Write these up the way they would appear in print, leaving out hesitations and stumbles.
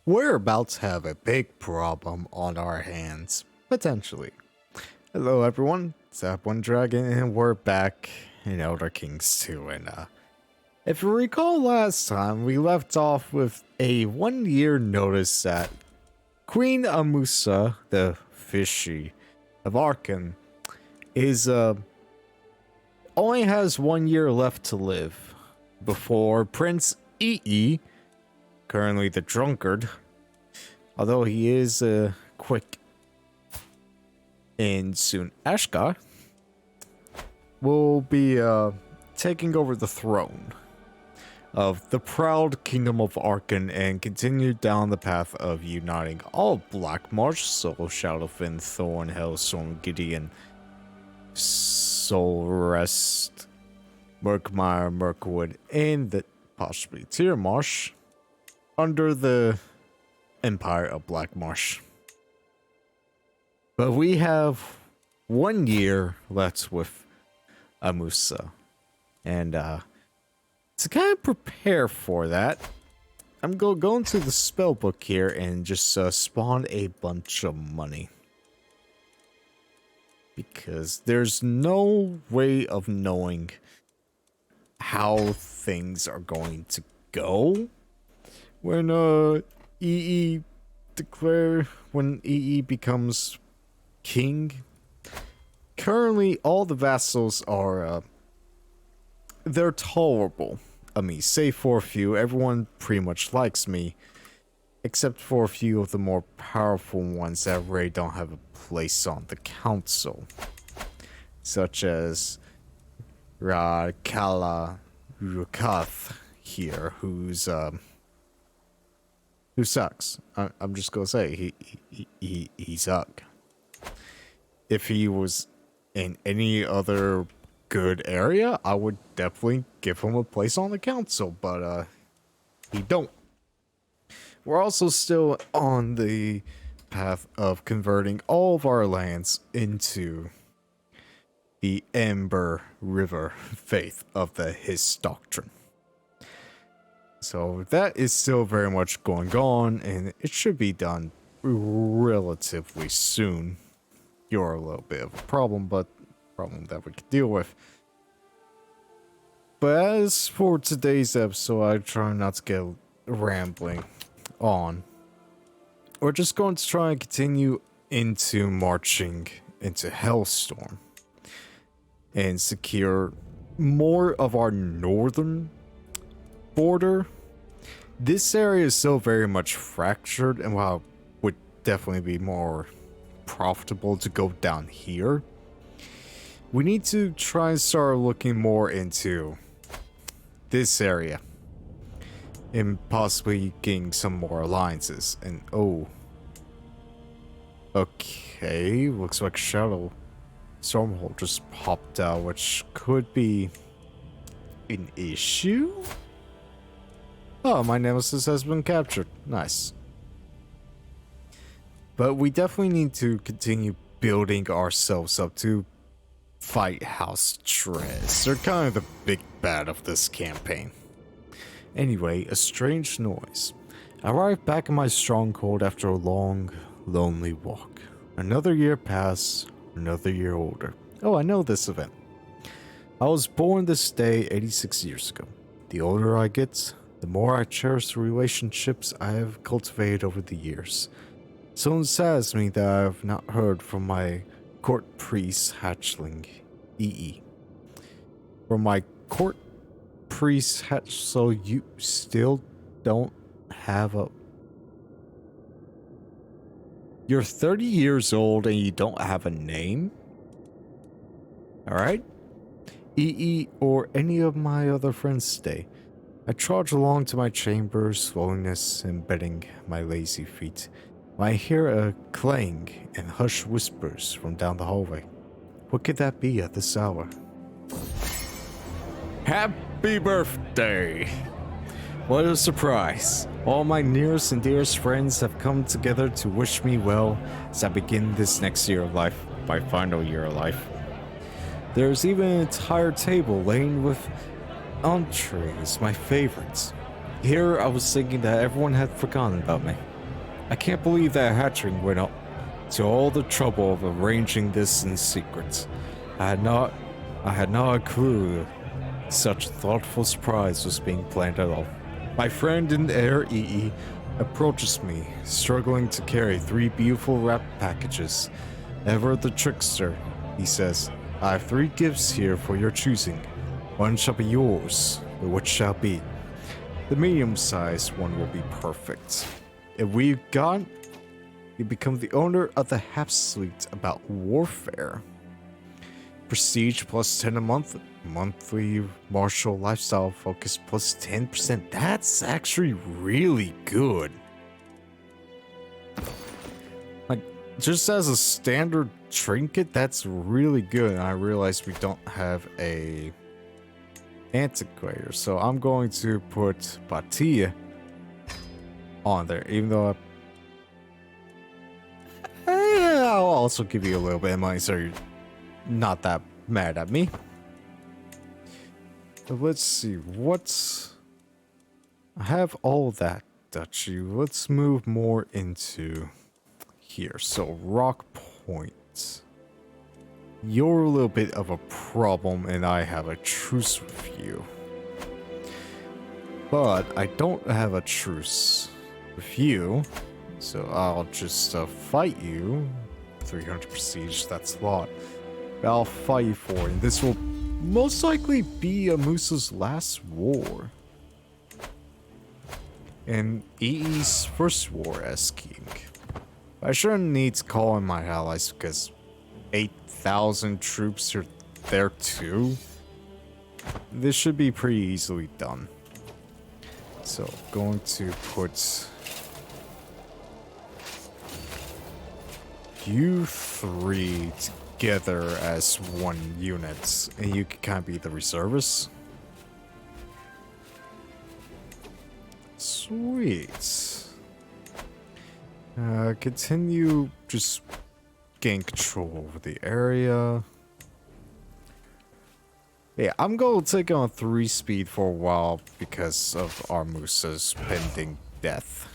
We're about to have a big problem on our hands, potentially. Hello everyone, it's One Dragon and we're back in Elder Kings 2 and if you recall last time we left off with a 1-year notice that Queen Amusa, the Fishy of Arkan, is only has 1 year left to live before Prince Ee, currently the drunkard, although he is quick and soon Ashgar, will be taking over the throne of the proud kingdom of Arkan and continue down the path of uniting all Black Marsh, so Shadowfin, Thorn, Hellstorm, Gideon, Soulrest, Murkmire, Mirkwood, and the possibly Tyrmarsh under the Empire of Black Marsh. But we have 1 year left with Amusa, and to kind of prepare for that, I'm going to go into the spell book here and just spawn a bunch of money. Because there's no way of knowing how things are going to go when EE becomes king. Currently, all the vassals are they're tolerable. I mean, save for a few, everyone pretty much likes me, except for a few of the more powerful ones that really don't have a place on the council, such as Kala Rukath here, who sucks. I'm just gonna say he suck. If he was in any other good area, I would definitely give him a place on the council, but he don't. We're also still on the path of converting all of our lands into the Ember River faith of the His doctrine. So that is still very much going on, and it should be done relatively soon. You're a little bit of a problem, but problem that we could deal with. But as for today's episode, I try not to get rambling on. We're just going to try and continue into marching into Hellstorm and secure more of our northern border. This area is still very much fractured, and while it would definitely be more profitable to go down here, we need to try and start looking more into this area and possibly getting some more alliances. And okay, looks like Shadow Stormhold just popped out, which could be an issue. Oh, my nemesis has been captured. Nice. But we definitely need to continue building ourselves up to fight House Trez. They're kind of the big bad of this campaign. Anyway, a strange noise. I arrived back in my stronghold after a long, lonely walk. Another year passed, another year older. Oh, I know this event. I was born this day 86 years ago. The older I get, the more I cherish the relationships I have cultivated over the years. So it saddens me that I have not heard from my court priest hatchling, EE. From my court priest hatch, so you still don't have a... You're 30 years old and you don't have a name? Alright? EE or any of my other friends today. I trudge along to my chamber, slowness embedding my lazy feet. I hear a clang and hushed whispers from down the hallway. What could that be at this hour? Happy birthday! What a surprise! All my nearest and dearest friends have come together to wish me well as I begin this next year of life, my final year of life. There's even an entire table laden with entrees, my favorites. Here I was thinking that everyone had forgotten about me. I can't believe that hatchling went up to all the trouble of arranging this in secret. I had not a clue such thoughtful surprise was being planned at all. My friend in Air EE approaches me, struggling to carry 3 beautiful wrapped packages. Ever the trickster, he says, I have 3 gifts here for your choosing. One shall be yours, but which shall be? The medium-sized one will be perfect. If we've got, you become the owner of the Hapsuite about warfare. Prestige plus 10 a month. Monthly martial lifestyle focus plus 10%. That's actually really good. Like, just as a standard trinket, that's really good. And I realize we don't have a antiquator, so I'm going to put Batia on there, even though I'll also give you a little bit of money so you're not that mad at me. But let's see, I have all that duchy. Let's move more into here. So Rock Point, you're a little bit of a problem and I have a truce with you, but I don't have a truce with you, so I'll just fight you. 300 prestige, that's a lot. But I'll fight you for it, and this will most likely be Amusa's last war. And EE's first war as king. I shouldn't need to call in my allies because 8,000 troops are there too. This should be pretty easily done. So, going to put you 3 together as one unit, and you can kind of be the reservists. Sweet. Continue just gain control over the area. Yeah, I'm going to take on 3 speed for a while because of Armusa's pending death.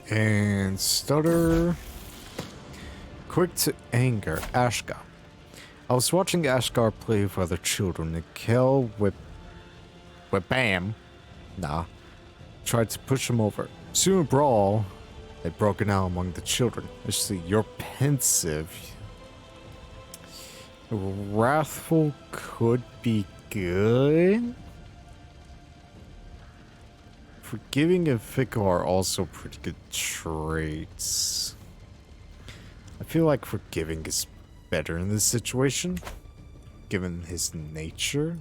And stutter. Quick to anger, Ashgar. I was watching Ashgar play with other children and Kel with Bam. Tried to push him over. Soon a brawl had broken out among the children. Actually, you're pensive. Wrathful could be good. Forgiving and fickle are also pretty good traits. I feel like forgiving is better in this situation, given his nature.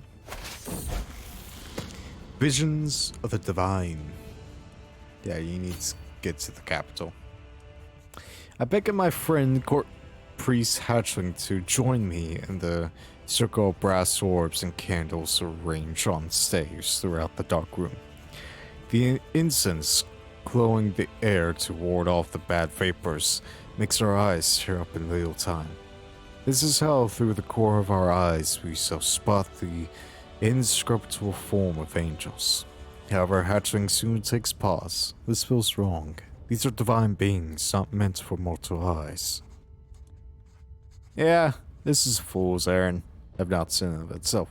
Visions of the divine. Yeah, you need to get to the capital. I beckon my friend Court Priest Hatchling to join me in the circle of brass orbs and candles arranged on stage throughout the dark room. The incense glowing the air to ward off the bad vapors makes our eyes tear up in little time. This is how through the core of our eyes we shall spot the indescribable form of angels. However, Hatchling soon takes pause. This feels wrong. These are divine beings, not meant for mortal eyes. Yeah, this is a fool's errand. I've not sin of itself.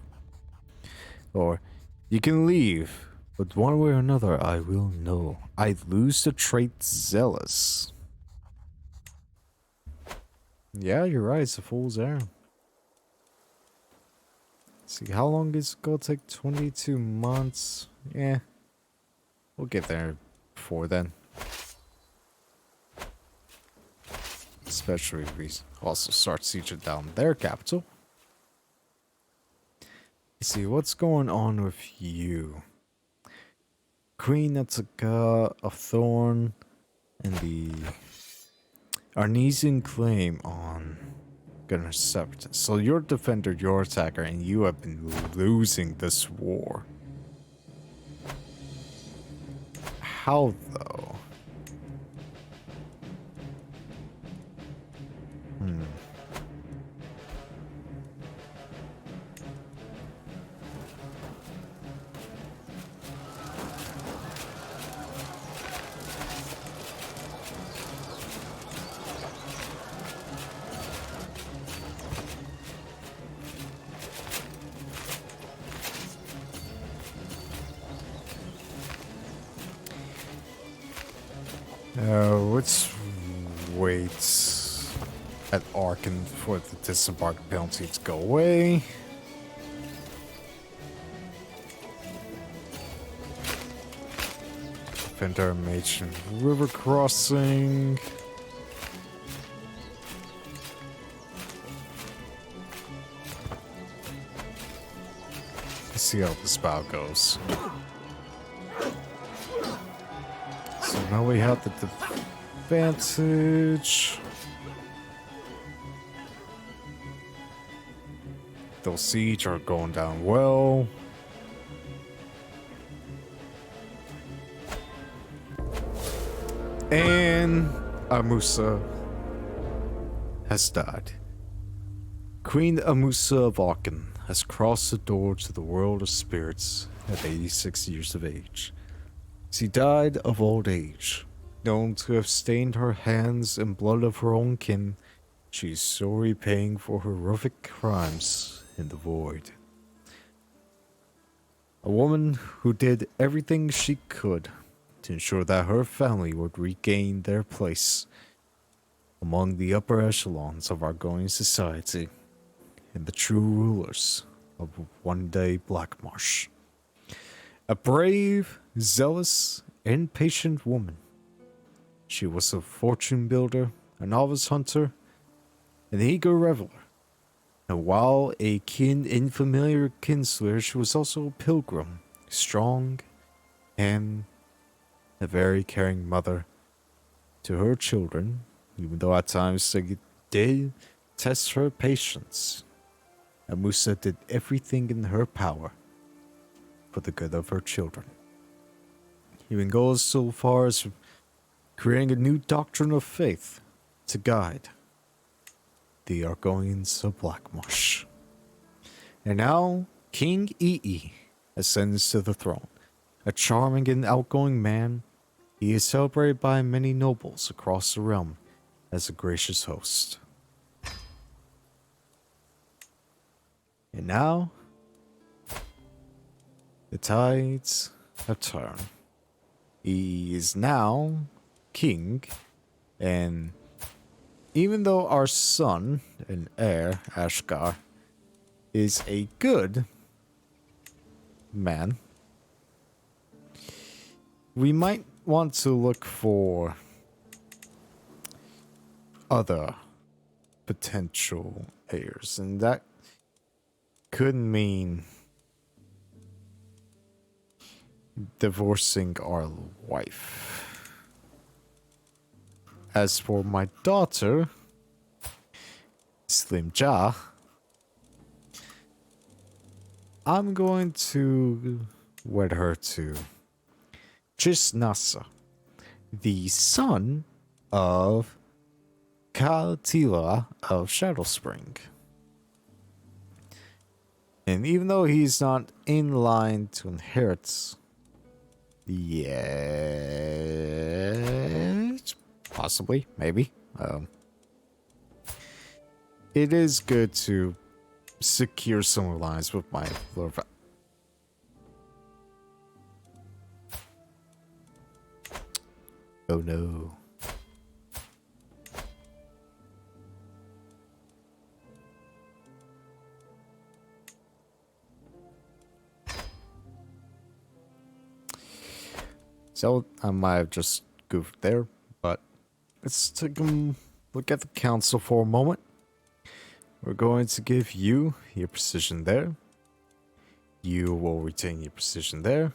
Or, you can leave, but one way or another I will know. I lose the trait zealous. Yeah, you're right, it's a fool's errand. See, how long is it gonna take? 22 months? Yeah. We'll get there before then. especially if we also start sieging down their capital. Let's see, what's going on with you? Queen Natsuka of Thorn and the Arnesian claim on Gunner's Separatists. So you're defender, you're attacker, and you have been losing this war. How though? Let's wait at Arkan for the disembark penalty to go away. Defender Mage River Crossing. Let's see how this battle goes. So now we have the advantage. Those siege are going down well. And Amusa has died. Queen Amusa of Arkan has crossed the door to the world of spirits at 86 years of age. She died of old age. Known to have stained her hands in blood of her own kin, she is sorely paying for horrific crimes in the void. A woman who did everything she could to ensure that her family would regain their place among the upper echelons of our going society and the true rulers of one-day Blackmarsh. A brave, zealous, and patient woman. She was a fortune builder, a novice hunter, an eager reveler. And while a familiar kinslayer, she was also a pilgrim, strong, and a very caring mother to her children, even though at times they did test her patience. Amusa did everything in her power for the good of her children. Even goes so far as creating a new doctrine of faith to guide the Argonians of Blackmarsh. And now, King Ii ascends to the throne. A charming and outgoing man, he is celebrated by many nobles across the realm as a gracious host. And now, the tides have turned. He is now king, and even though our son and heir, Ashgar, is a good man, we might want to look for other potential heirs, and that could mean divorcing our wife. As for my daughter, Slim Ja, I'm going to wed her to Chisnasa, the son of Kaltila of Shadowspring. And even though he's not in line to inherit yet, possibly, maybe, it is good to secure some lines with my Lord. Oh no. So I might have just goofed there, but let's take him look at the council for a moment. We're going to give you your position there. You will retain your position there.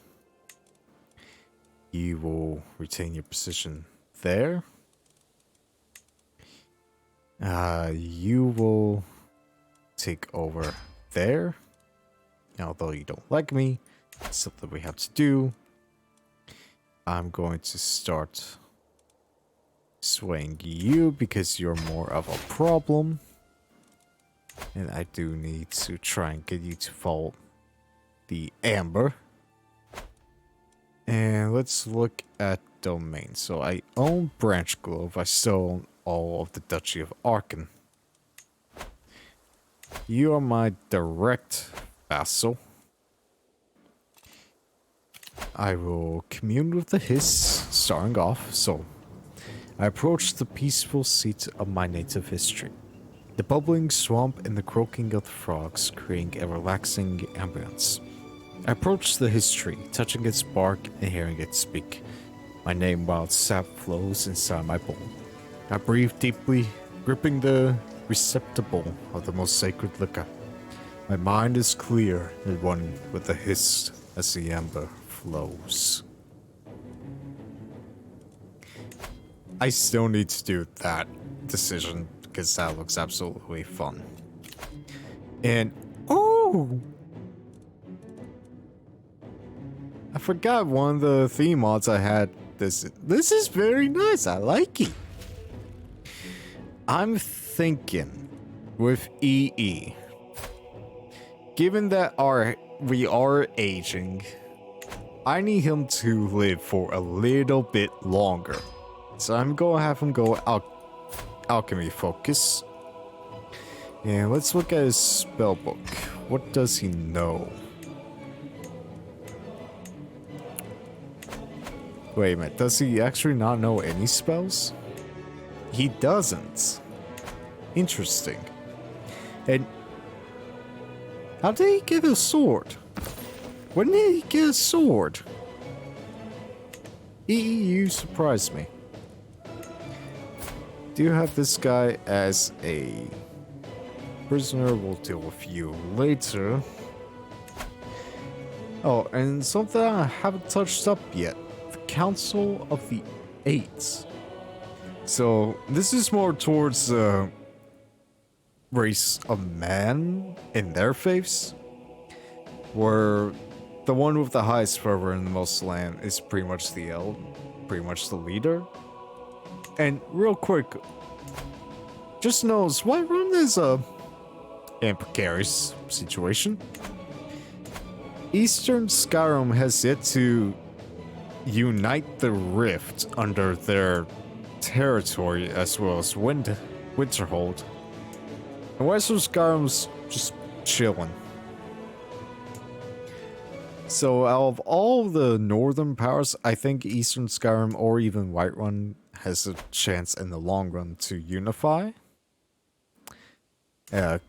You will retain your position there. You will take over there. Although you don't like me, it's something we have to do. I'm going to start swaying you because you're more of a problem. And I do need to try and get you to follow the amber. And let's look at domain. So I own Branch Grove. I still own all of the Duchy of Arkan. You are my direct vassal. I will commune with the Hiss, starting off. So I approach the peaceful seat of my native history. The bubbling swamp and the croaking of the frogs creating a relaxing ambience. I approach the history, touching its bark and hearing it speak. My name wild sap flows inside my bowl. I breathe deeply, gripping the receptacle of the most sacred liquor. My mind is clear and one with the hiss as the amber flows. I still need to do that decision because that looks absolutely fun. And oh! I forgot one of the theme mods I had. This is very nice. I like it. I'm thinking with EE, given that we are aging, I need him to live for a little bit longer. So I'm gonna have him go alchemy focus. And let's look at his spellbook. What does he know? Wait a minute, does he actually not know any spells? He doesn't. Interesting. And how did he get a sword? When did he get a sword? You surprised me. Do you have this guy as a prisoner? We'll deal with you later. Oh, and something I haven't touched up yet. The Council of the Eight. So, this is more towards the race of man in their faiths. Where the one with the highest fervor and the most land is pretty much the Eld, pretty much the leader. And real quick, just knows Whiterun is a precarious situation. Eastern Skyrim has yet to unite the rift under their territory as well as Winterhold. And Western Skyrim's just chilling. So out of all the northern powers, I think Eastern Skyrim or even Whiterun has a chance in the long run to unify.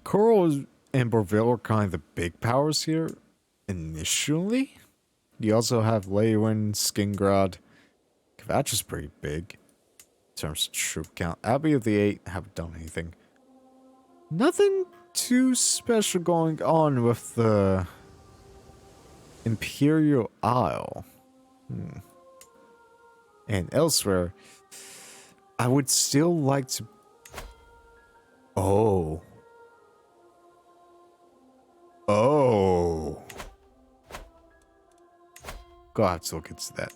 Coral and Borville are kind of the big powers here initially. You also have Leywin, Skingrad. Kvatch is pretty big in terms of troop count. Abbey of the Eight haven't done anything. Nothing too special going on with the Imperial Isle. And elsewhere, I would still like to... Oh. Gotta have to look into that.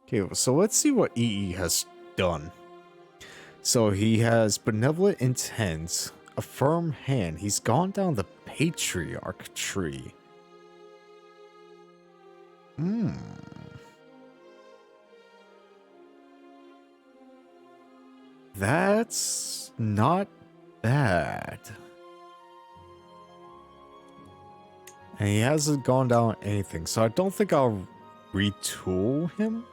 Okay, so let's see what EE has done. So he has benevolent intent, a firm hand. He's gone down the patriarch tree. That's not bad. And he hasn't gone down anything, so I don't think I'll retool him.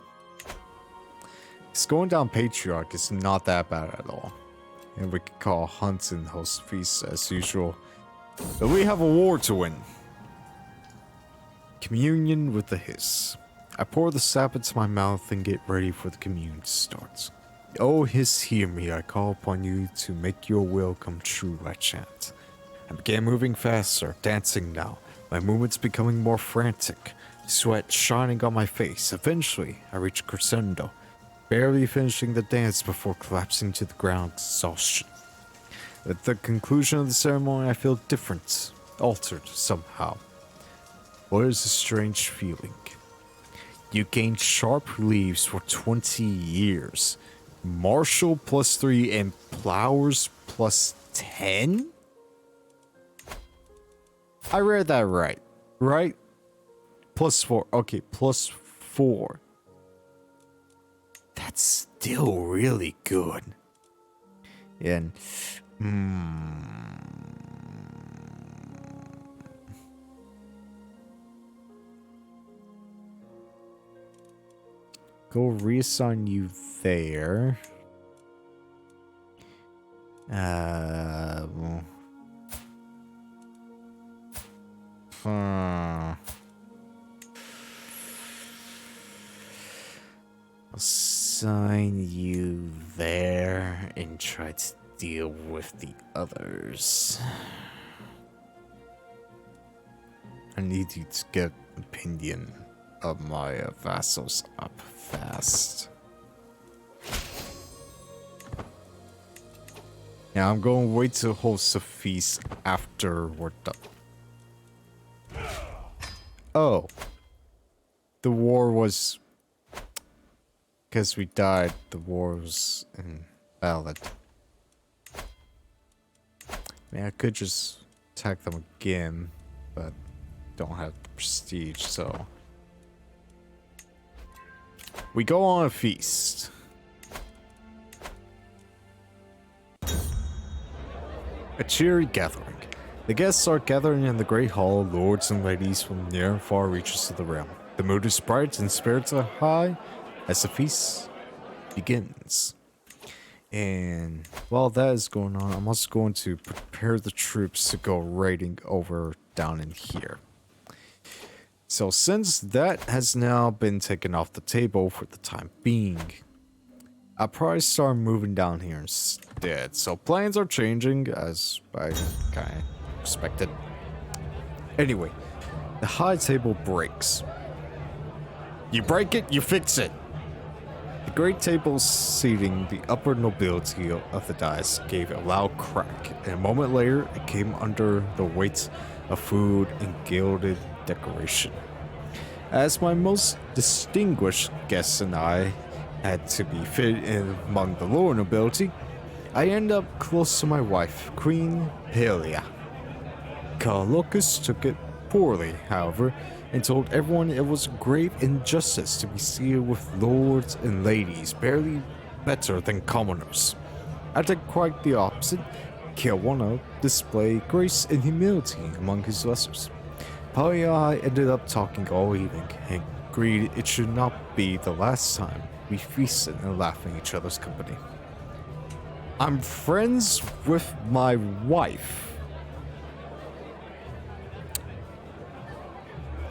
He's going down Patriarch is not that bad at all. And we could call Hunt and host feasts as usual. But we have a war to win. Communion with the Hiss. I pour the sap into my mouth and get ready for the communion to start. Oh, his hear me, I call upon you to make your will come true, I chant. I began moving faster, dancing now, my movements becoming more frantic, sweat shining on my face. Eventually, I reached crescendo, barely finishing the dance before collapsing to the ground, exhaustion. At the conclusion of the ceremony, I feel different, altered somehow. What is a strange feeling? You gain sharp leaves for 20 years. Martial +3 and Plowers +10? I read that right. Right? +4. Okay, +4. That's still really good. And go reassign you there. Assign you there and try to deal with the others. I need you to get opinion of my vassals up fast. Now I'm going to wait to host a feast after we're done. Oh. The war was... Because we died, the war was invalid. I mean, I could just attack them again, but don't have the prestige, so... We go on a feast. A cheery gathering. The guests are gathering in the great hall, lords and ladies from near and far reaches of the realm. The mood is bright and spirits are high as the feast begins. And while that is going on, I'm also going to prepare the troops to go raiding over down in here. So since that has now been taken off the table for the time being, I'll probably start moving down here instead. So plans are changing as I kind of expected. Anyway, the high table breaks. You break it, you fix it. The great table seating the upper nobility of the dais gave a loud crack, and a moment later it came under the weight of food and gilded decoration. As my most distinguished guests and I had to be fit in among the lower nobility, I end up close to my wife, Queen Pelia. Kalocus took it poorly, however, and told everyone it was a grave injustice to be seated with lords and ladies barely better than commoners. I did quite the opposite. Kiawana displayed grace and humility among his lessers. Pelia ended up talking all evening and agreed it should not be the last time we feasted and laughed in each other's company. I'm friends with my wife.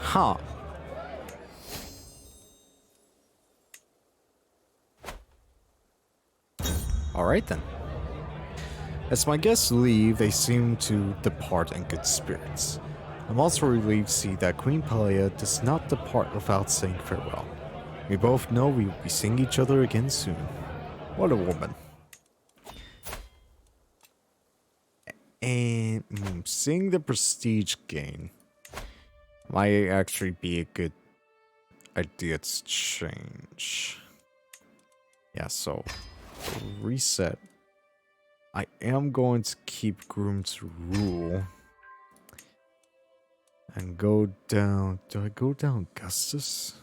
Huh. Alright then. As my guests leave, they seem to depart in good spirits. I'm also relieved to see that Queen Pelia does not depart without saying farewell. We both know we will be seeing each other again soon. What a woman. And seeing the prestige gain might actually be a good idea to change. Yeah, so reset. I am going to keep Groom to rule. And go down. Do I go down Augustus?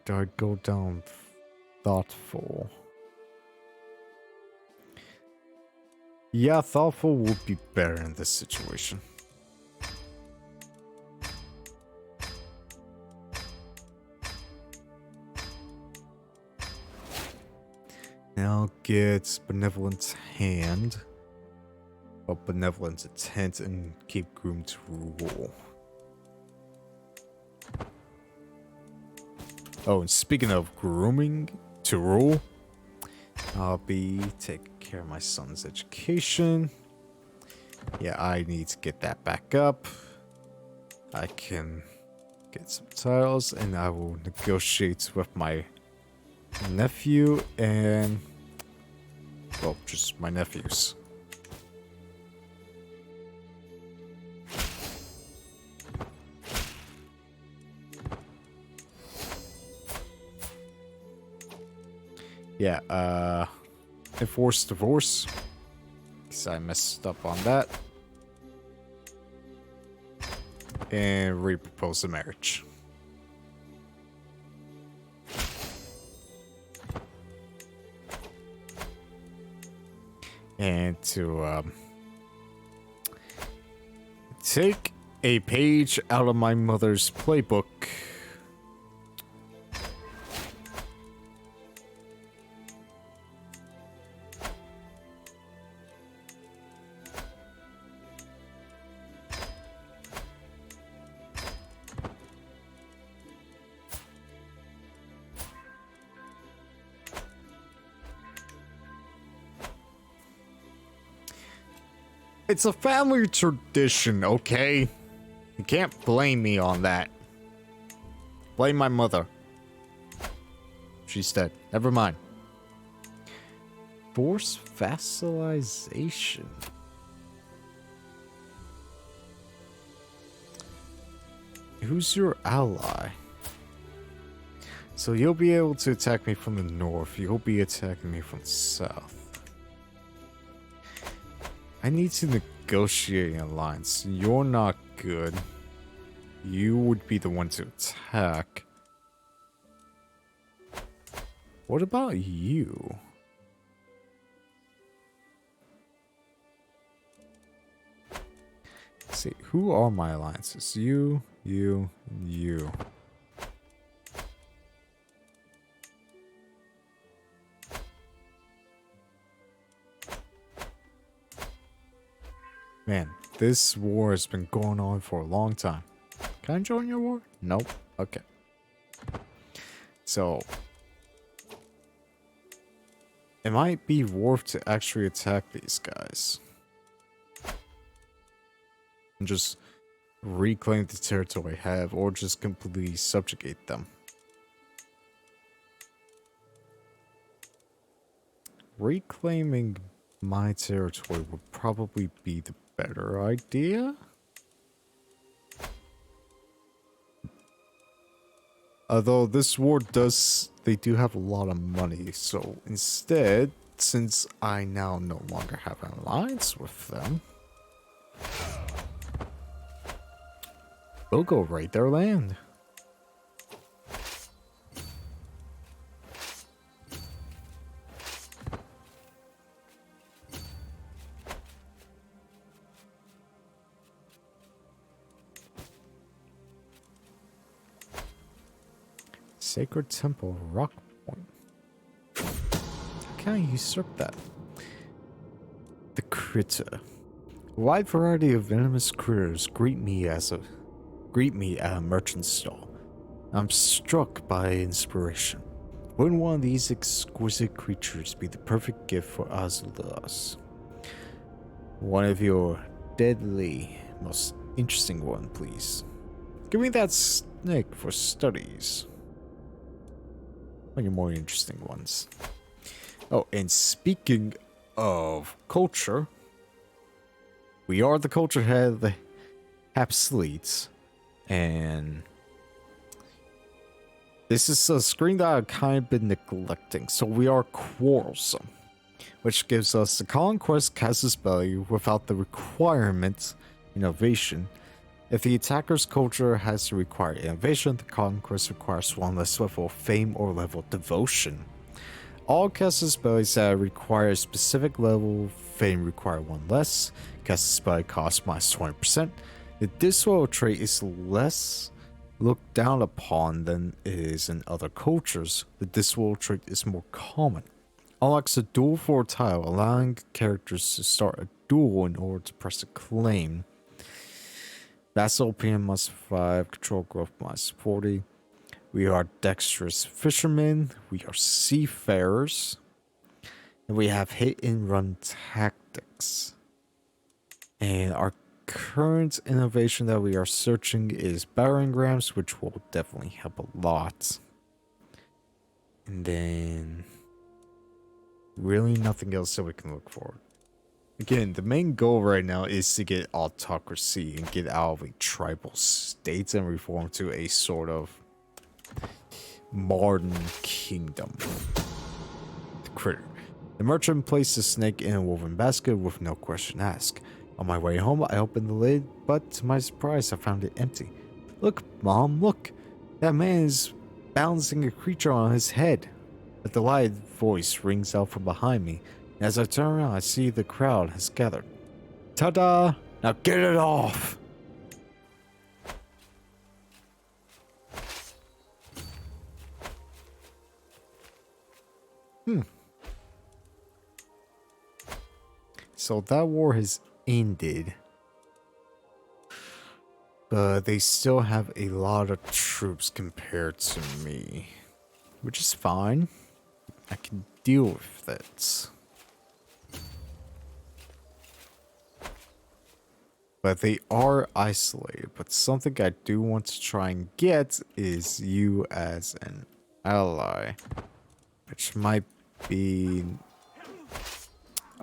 Do I go down Thoughtful? Yeah, Thoughtful would be better in this situation. Now get Benevolent Hand. of benevolent intent and keep groomed to rule. Oh, and speaking of grooming to rule, I'll be taking care of my son's education. Yeah, I need to get that back up. I can get some tiles, and I will negotiate with my nephew and, well, just my nephews. Yeah, enforce divorce, because I messed up on that. And re-propose the marriage. And to take a page out of my mother's playbook. It's a family tradition, okay? You can't blame me on that. Blame my mother. She's dead. Never mind. Force vassalization. Who's your ally? So you'll be able to attack me from the north. You'll be attacking me from the south. I need to negotiate an alliance. You're not good. You would be the one to attack. What about you? Let's see, who are my alliances? You, you, you. Man, this war has been going on for a long time. Can I join your war? Nope. Okay. So, it might be worth to actually attack these guys. And just reclaim the territory I have, or just completely subjugate them. Reclaiming my territory would probably be the better idea. Although this war they do have a lot of money, so instead, since I now no longer have an alliance with them, we'll go raid their land. Sacred Temple, Rock Point. How can I usurp that? The critter. A wide variety of venomous critters greet me at a merchant stall. I'm struck by inspiration. Wouldn't one of these exquisite creatures be the perfect gift for Azulas? One of your deadly, most interesting one, please. Give me that snake for studies. One of your more interesting ones. Oh, and speaking of culture, we are the culture head of the Hapsleets, and this is a screen that I've kind of been neglecting. So we are quarrelsome, which gives us the conquest casus belli without the requirement innovation. If the attacker's culture has to require innovation, the conquest requires one less level of fame or level of devotion. All casus belli that require a specific level of fame require one less. Casus belli costs minus 20%. The disloyal trait is less looked down upon than it is in other cultures. The disloyal trait is more common. Unlocks a dual for tile, allowing characters to start a duel in order to press a claim. Vassal PM +5, control growth -40. We are dexterous fishermen. We are seafarers. And we have hit and run tactics. And our current innovation that we are searching is Bavarian grams, which will definitely help a lot. And then really nothing else that we can look for. Again, the main goal right now is to get autocracy and get out of a tribal state and reform to a sort of modern kingdom. The critter. The merchant placed the snake in a woven basket with no question asked. On my way home, I opened the lid, but to my surprise, I found it empty. Look, Mom, look. That man is balancing a creature on his head. A delighted voice rings out from behind me. And as I turn around, I see the crowd has gathered. Ta-da! Now get it off! So that war has ended. But they still have a lot of troops compared to me. Which is fine. I can deal with that. But they are isolated. But something I do want to try and get is you as an ally. Which might be...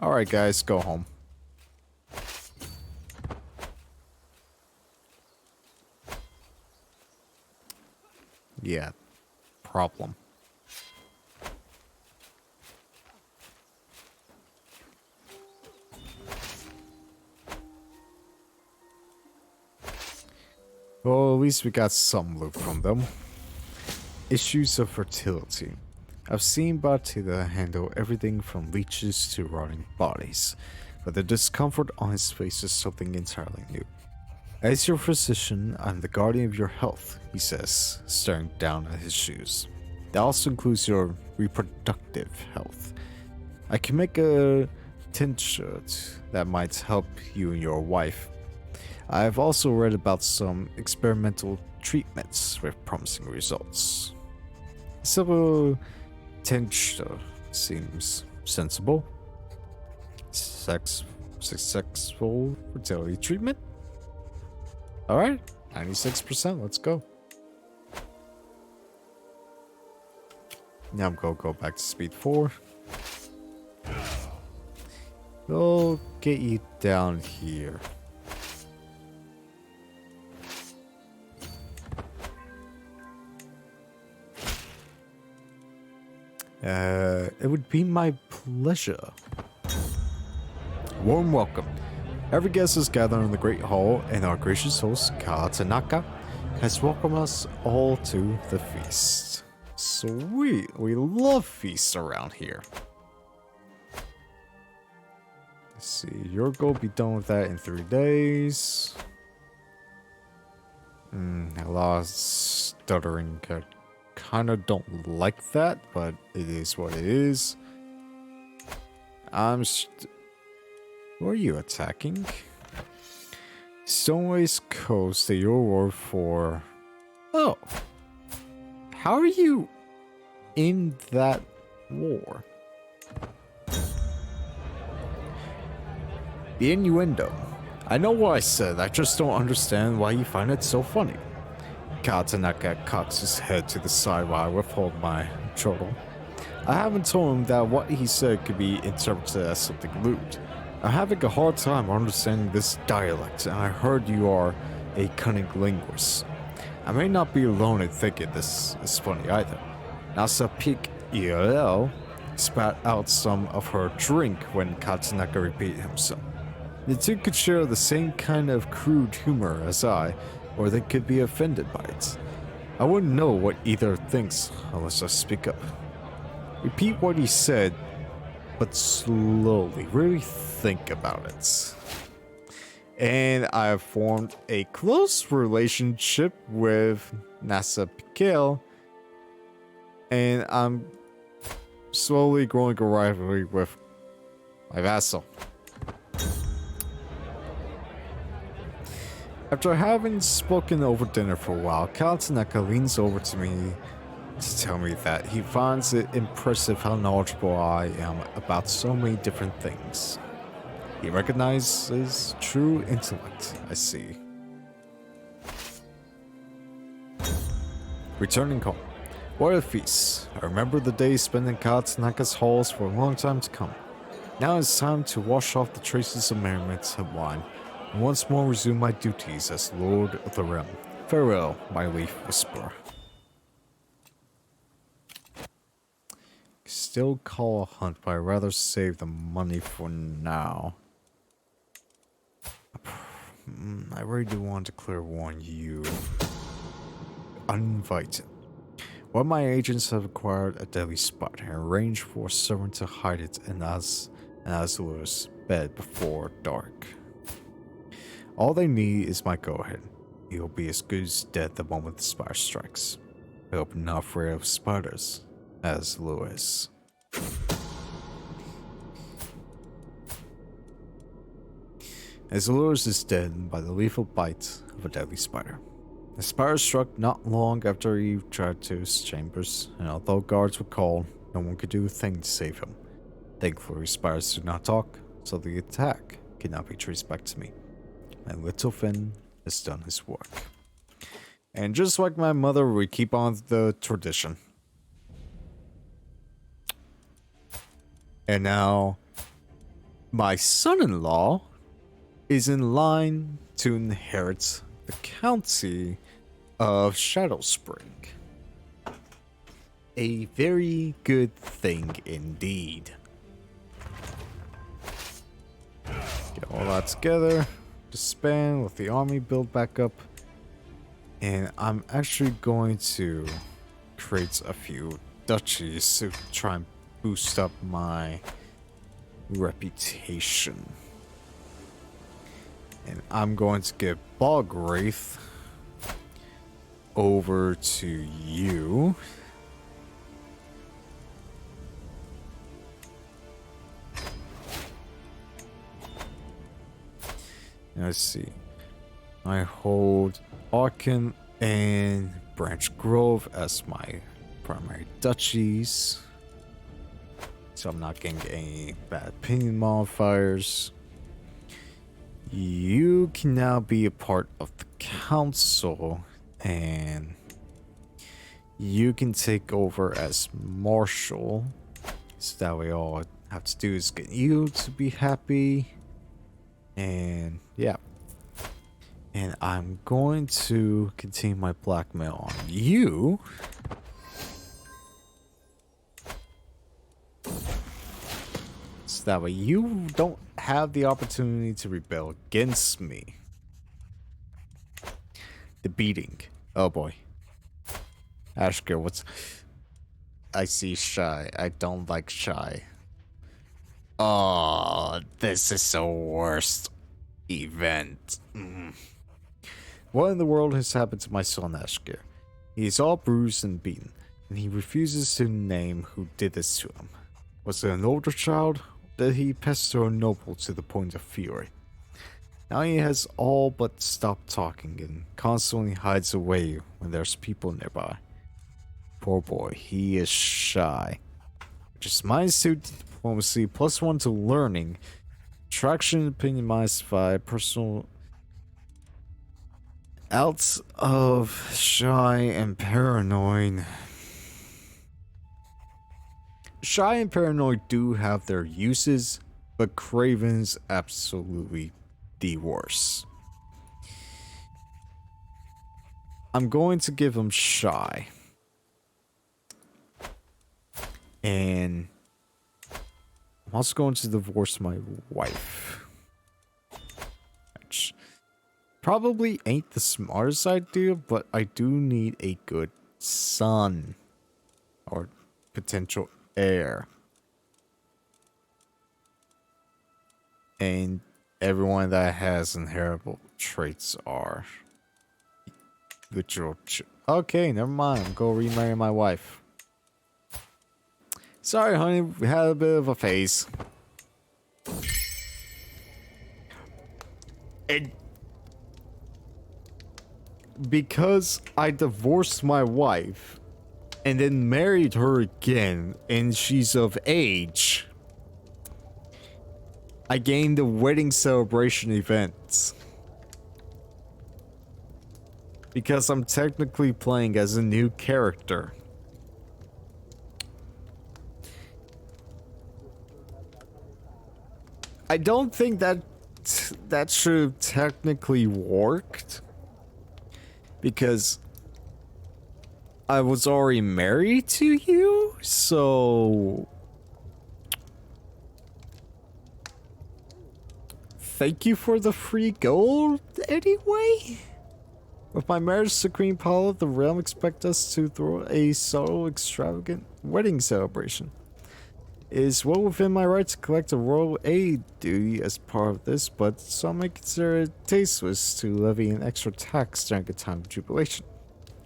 Alright guys, go home. Yeah, problem. Well, at least we got some loot from them. Issues of fertility. I've seen Batida handle everything from leeches to rotting bodies, but the discomfort on his face is something entirely new. As your physician, I'm the guardian of your health, he says, staring down at his shoes. That also includes your reproductive health. I can make a tincture that might help you and your wife. I have also read about some experimental treatments with promising results. So, tincture seems sensible. Successful fertility treatment? Alright, 96%, let's go. Now I'm gonna go back to speed 4. We'll get you down here. It would be my pleasure. Warm welcome. Every guest is gathered in the Great Hall, and our gracious host, Ka Tanaka, has welcomed us all to the feast. Sweet, we love feasts around here. Let's see, your goal will be done with that in 3 days. I lost stuttering. Kind of don't like that, but it is what it is. Who are you attacking? Stoneways Coast, the your war for... Oh. How are you in that war? The innuendo. I know what I said, I just don't understand why you find it so funny. Katanaka cocks his head to the side while I withhold my chortle. I haven't told him that what he said could be interpreted as something lewd. I'm having a hard time understanding this dialect, and I heard you are a cunning linguist. I may not be alone in thinking this is funny either. Nasapik ELL spat out some of her drink when Katanaka repeated himself. The two could share the same kind of crude humor as I, or they could be offended by it. I wouldn't know what either thinks unless I speak up. Repeat what he said, but slowly. Really think about it. And I have formed a close relationship with Nasa Pikil, and I'm slowly growing a rivalry with my vassal. After having spoken over dinner for a while, Kaltanaka leans over to me to tell me that he finds it impressive how knowledgeable I am about so many different things. He recognizes true intellect, I see. Returning home. What a feast. I remember the days spent in Katsunaka's halls for a long time to come. Now it's time to wash off the traces of merriment and wine, and once more resume my duties as Lord of the Realm. Farewell, my Leaf Whisperer. Still call a hunt, but I'd rather save the money for now. I really do want to clear warn you. Uninvited. One of my agents have acquired a deadly spot and arranged for a servant to hide it in Azula's bed before dark. All they need is my go-ahead. He'll be as good as dead the moment the spider strikes. I hope not afraid of spiders, as Lewis. As Lewis is dead by the lethal bite of a deadly spider. The spider struck not long after he tried to his chambers, and although guards were called, no one could do a thing to save him. Thankfully, spiders do not talk, so the attack cannot be traced back to me. My little Finn has done his work. And just like my mother, we keep on the tradition. And now, my son-in-law is in line to inherit the county of Shadow Spring. A very good thing indeed. Get all that together, disband, let the army build back up, and I'm actually going to create a few duchies to try and boost up my reputation. And I'm going to give Bog Wraith over to you. Let's see. I hold Arkin and Branch Grove as my primary duchies, so I'm not getting any bad opinion modifiers. You can now be a part of the council, and you can take over as Marshal. So that way all I have to do is get you to be happy. And yeah. And I'm going to continue my blackmail on you. So that way you don't have the opportunity to rebel against me. The beating. Oh boy. Ashker, what's... I see shy. I don't like shy. Oh, this is the worst event. What in the world has happened to my son Ashker? He is all bruised and beaten, and he refuses to name who did this to him. Was it an older child? Or did he pester a noble to the point of fury? Now he has all but stopped talking and constantly hides away when there's people nearby. Poor boy, he is shy. Which is -2 to diplomacy, +1 to learning, attraction, opinion -5, personal... Out of shy and paranoid. Shy and paranoid do have their uses, but Craven's absolutely the worst. I'm going to give him shy. And I'm also going to divorce my wife. Which probably ain't the smartest idea, but I do need a good son. Or potential heir. And everyone that has inheritable traits are literal. Okay, never mind. I'm going to remarry my wife. Sorry, honey. We had a bit of a phase. because I divorced my wife and then married her again and she's of age, I gained the wedding celebration event. Because I'm technically playing as a new character. I don't think that should have technically worked. Because I was already married to you, so thank you for the free gold anyway. With my marriage to Queen Paula, the realm expects us to throw a subtle, extravagant wedding celebration. It is well within my right to collect a royal aid duty as part of this, but some may consider it tasteless to levy an extra tax during a time of jubilation.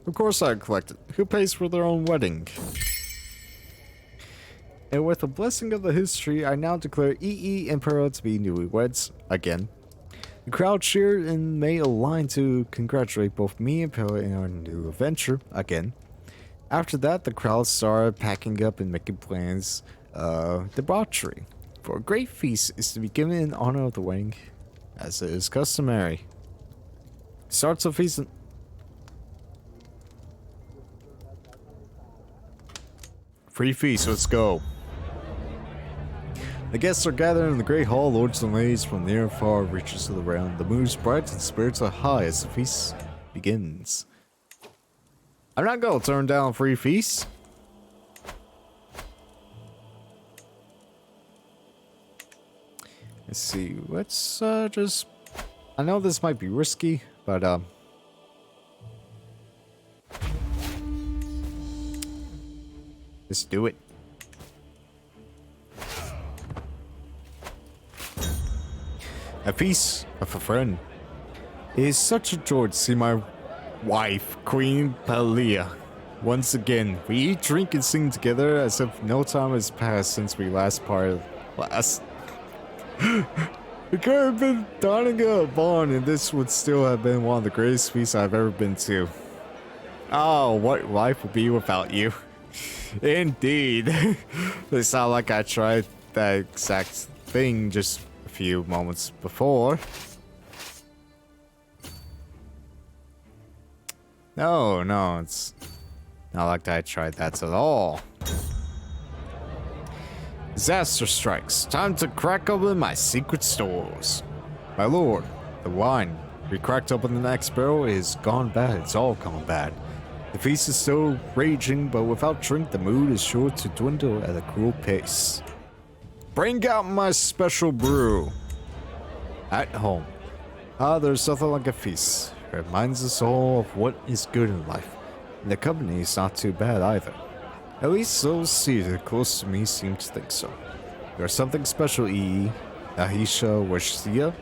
Of course I collect it. Who pays for their own wedding? And with the blessing of the history, I now declare EE and Pearl to be newlyweds again. The crowd cheered and made a line to congratulate both me and Pella in our new adventure, again. After that, the crowd started packing up and making plans, debauchery. For a great feast is to be given in honor of the wedding, as it is customary. Starts a feast. Free feast, let's go. The guests are gathered in the great hall, lords and ladies from near and far reaches of the realm. The moon is bright and spirits are high as the feast begins. I'm not gonna turn down free feast. Let's see, let's just... I know this might be risky, but just do it. A feast of a friend. It is such a joy to see my wife, Queen Palia. Once again, we eat, drink, and sing together as if no time has passed since we last parted. We could have been donning a bond, and this would still have been one of the greatest feasts I've ever been to. Oh, what life would be without you. Indeed. It sounded like I tried that exact thing just a few moments before. No, it's not like I tried that at all. Disaster strikes. Time to crack open my secret stores. My lord, the wine we cracked open the next barrel is gone bad. It's all gone bad. The feast is still raging, but without drink, the mood is sure to dwindle at a cruel pace. Bring out my special brew. At home. There's nothing like a feast. It reminds us all of what is good in life. And the company is not too bad either. At least those seated close to me seem to think so. There's something special, E.E. Ahisha Washia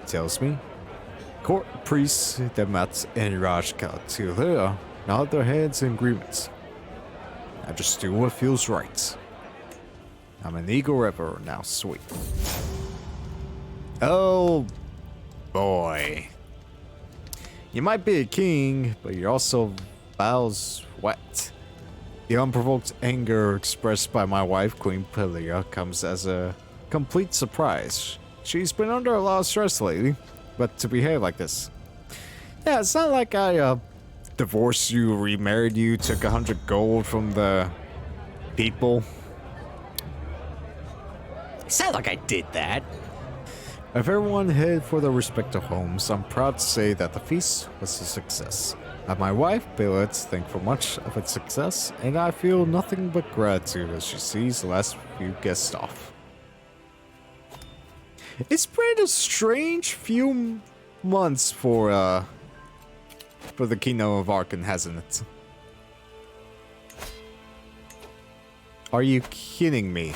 tells me. Court priests, Demat, and Rajka Tilira nod their heads in agreement. I just do what feels right. I'm an eagle river now, sweet. Oh boy. You might be a king, but you're also Val's wet. The unprovoked anger expressed by my wife, Queen Pilia, comes as a complete surprise. She's been under a lot of stress lately, but to behave like this. Yeah, it's not like I divorced you, remarried you, took 100 gold from the people. It's not like I did that. If everyone headed for their respective homes, I'm proud to say that the feast was a success. My wife, Billet, thanked for much of its success, and I feel nothing but gratitude as she sees the last few guests off. It's been a strange few months for the Kingdom of Arkan, hasn't it? Are you kidding me?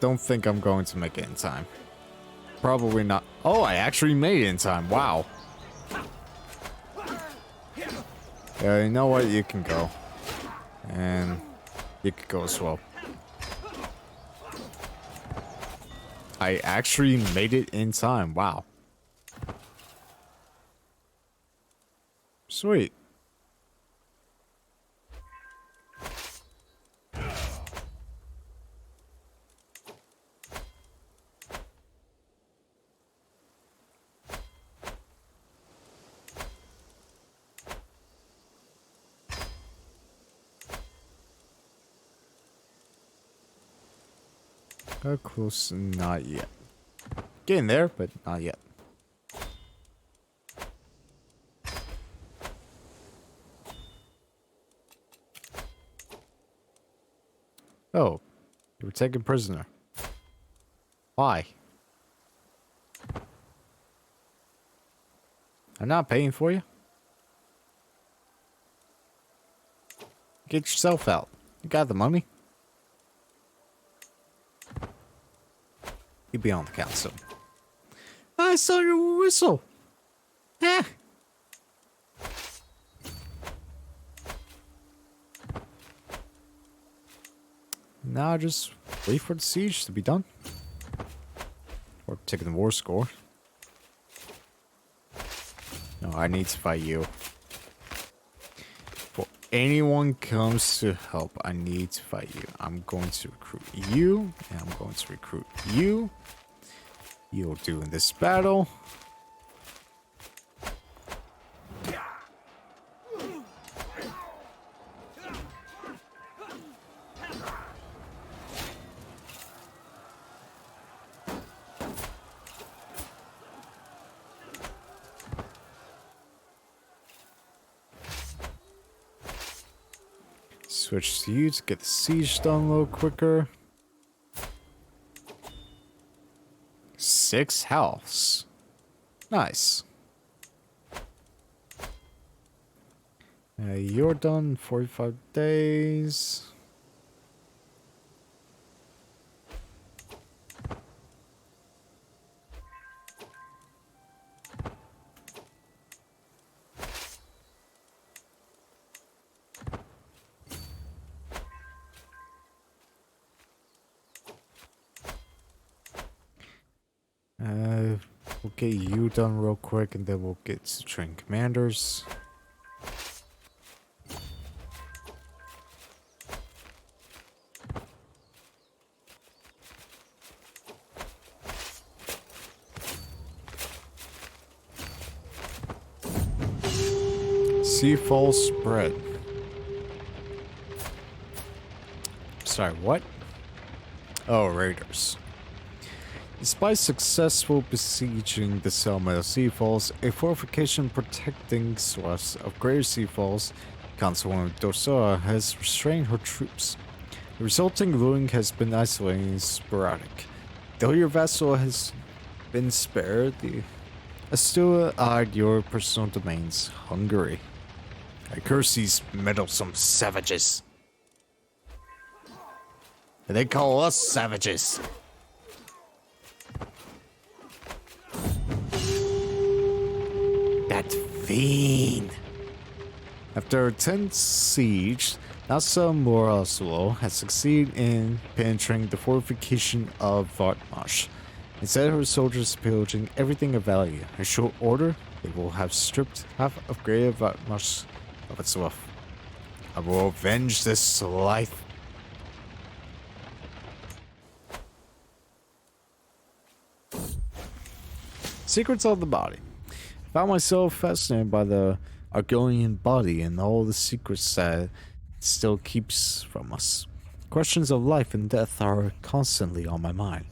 Don't think I'm going to make it in time. Probably not. Oh, I actually made it in time. Wow. Yeah, you know what? You can go. And you can go as well. I actually made it in time. Wow. Sweet. How close? Not yet. Getting there, but not yet. Oh, you were taken prisoner. Why? I'm not paying for you. Get yourself out. You got the money. You be on the council. I saw your whistle. Eh. Now just wait for the siege to be done. Or taking the war score. No, I need to fight you. Before anyone comes to help, I need to fight you. I'm going to recruit you, and I'm going to recruit you. You'll do in this battle. Switch to you to get the siege done a little quicker. 6 healths. Nice. You're done 45 days. We'll get you done real quick, and then we'll get to train commanders. Seafall spread. Sorry, what? Oh, raiders. Despite successful besieging the settlement of Seafalls, a fortification protecting swaths of Greater Seafalls, Councilwoman Dorsora has restrained her troops. The resulting looting has been isolating and sporadic. Though your vassal has been spared, the Astua eyed your personal domains, Hungary. I curse these meddlesome savages. They call us savages. That fiend. After a tense siege, Nasa Moroslo has succeeded in penetrating the fortification of Vartmarsh. Instead of her soldiers pillaging everything of value, in short order, they will have stripped half of Greater Vartmarsh of its wealth. I will avenge this life. Secrets of the body. I found myself fascinated by the Argonian body and all the secrets that it still keeps from us. Questions of life and death are constantly on my mind.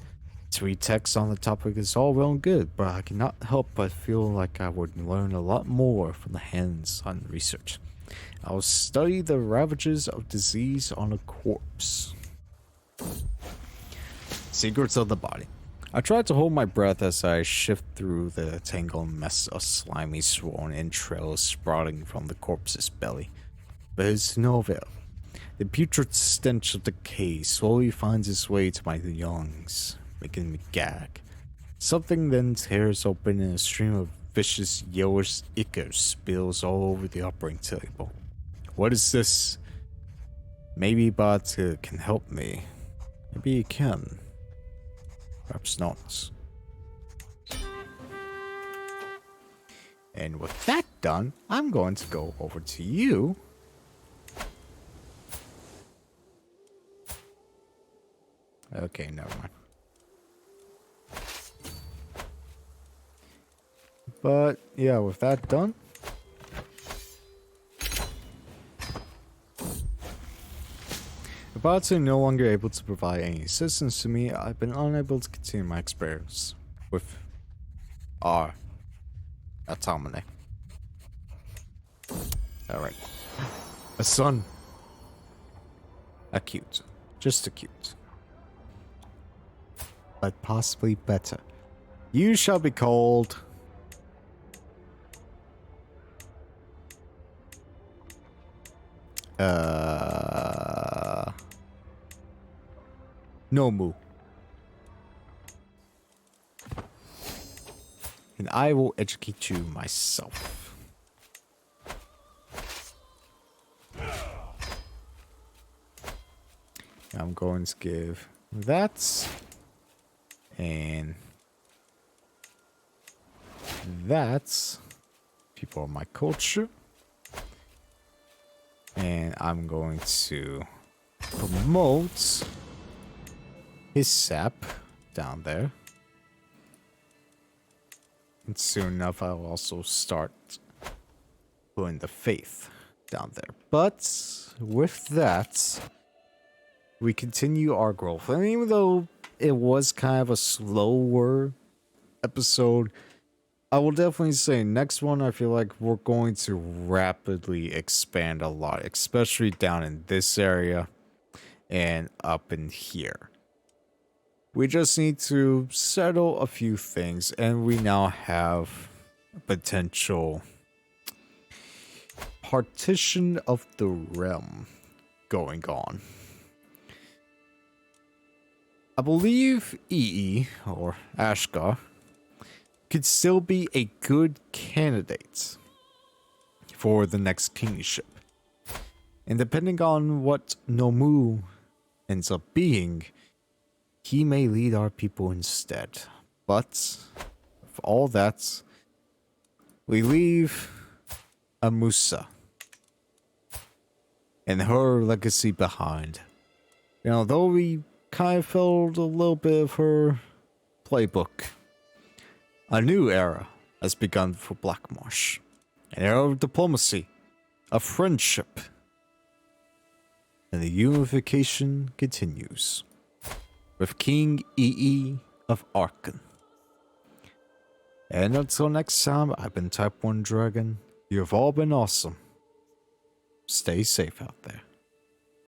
To read text on the topic is all well and good, but I cannot help but feel like I would learn a lot more from the hands-on research. I will study the ravages of disease on a corpse. Secrets of the body. I tried to hold my breath as I shift through the tangled mess of slimy, swollen entrails sprouting from the corpse's belly, but it's no avail. The putrid stench of decay slowly finds its way to my lungs, making me gag. Something then tears open and a stream of vicious yellowish ichor spills all over the operating table. What is this? Maybe Bot can help me. Maybe he can. Perhaps not. And with that done, I'm going to go over to you. Okay, never mind. But yeah, with that done, the bots are no longer able to provide any assistance to me. I've been unable to continue my experience with our autonomy. Alright. A son. Acute. Just acute. But possibly better. You shall be called... Nomu. And I will educate you myself. I'm going to give that and that people of my culture, and I'm going to promote his sap down there, and soon enough I'll also start putting the faith down there. But with that, we continue our growth. And even though it was kind of a slower episode, I will definitely say next one, I feel like we're going to rapidly expand a lot, especially down in this area and up in here. We just need to settle a few things, and we now have a potential partition of the realm going on. I believe EE, or Ashgar, could still be a good candidate for the next kingship. And depending on what Nomu ends up being, he may lead our people instead. But, for all that, we leave Amusa and her legacy behind. And although we kind of felt a little bit of her playbook, a new era has begun for Blackmarsh. An era of diplomacy, of friendship, and the unification continues with King EE of Arkan. And until next time, I've been Type 1 Dragon. You've all been awesome. Stay safe out there.